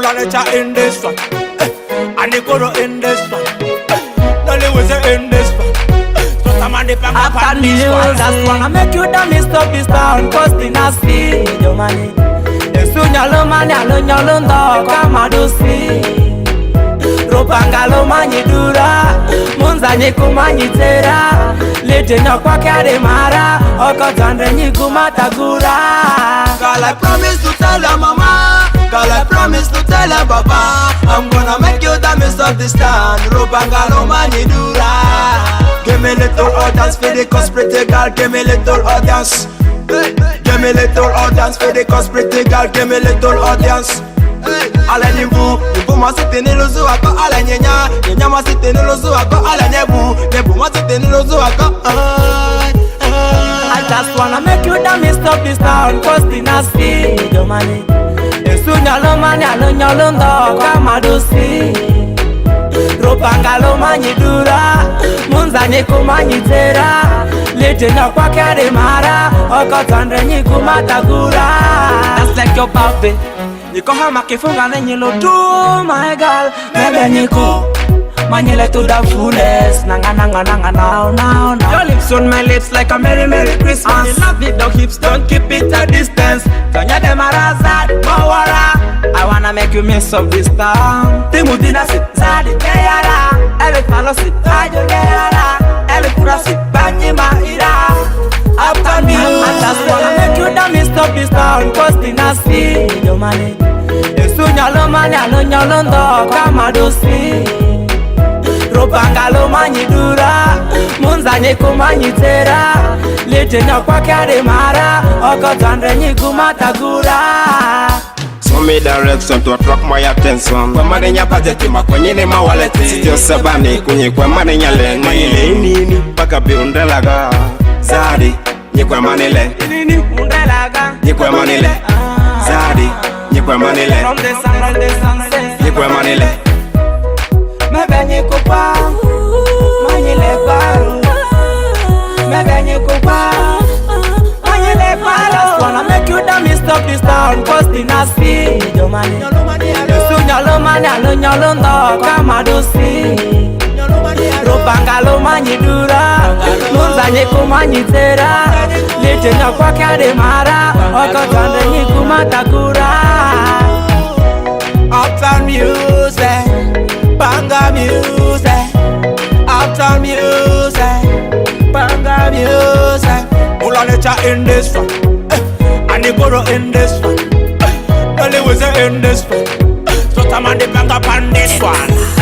Mula nature in this one, and the guru in this one. Nolly was in this one. So some man depend upon this one. That's wanna make you the mist of this town, cause the nasty your money. Soon yalo mani alo nyalo ndo kama dosi. Ropangalo mani dura, munza nyiku mani tera. Lete nyokwa kare mara, oko tandre nyiku matagura. Girl, I promise to tell her mama. Girl, I promise to tell her papa. I'm gonna make you the miss of this town. Ropangalo mani dura. Give me little audience for the cause pretty girl. Give me little audience. Give me little audience for the cause pretty girl. Give me little audience. Ala nibu masite niluzu wako ala nyenya. Nyenya masite niluzu wako ala nebu. Nebu masite niluzu wako. I just wanna make you the mist of this town, cause the nasty your money. Nyalo mani alo nyalo ndo kama dosi. Ropangalo mani dura, munza nyiku mani tera. Lete nyokwa kare mara, oko tandre nyiku matagura. That's like your babe. Niko hama kifunga na nyilo tu, my girl. Mebe nyiku manyele to the fullest. Nanga now. Your lips on my lips like a merry Christmas. And you love it, the hips don't keep it a distance. Kanya de marazad, mawara. I wanna make you miss of this town. Timudina sit zadi kayara. Every fellow sit tajo kayara. Every pura sit banyi maira. After me, I just wanna make you the mist of this town, cause the nasty your money. Nyalo mani alo nyalo ndo kama dosi. Ropangalo mani dura, munza nyiku mani tera. Lete nyokwa kare mara, oko tandre nyiku matagura. So me direction to attract my attention. Kwa mane nya budget makwenye ne mawaleti. Sitio sabani kunye kwa mane nya le. Manile nini paka biundelaga. Zadi nyekwa manile. Nini undelaga. Nyekwa manile. Zadi nyekwa manile. From the sunset. Nyekwa manile. Mebe nyiku pa manyile paro. Mebe nyiku pa manyile paro. Just wanna make you the mist of this town, cause the nasty your money. Nyalo mani alo nyalo ndo kama dosi. Ropangalo mani dura, munza nyiku mani tera. Lete nyokwa kare mara, oko tandre nyiku matagura. Uptown music, banga music. Uptown music, banga music. Mula nature in this one, and the guru in this one. Nolly was in this one. So some man depend upon this one.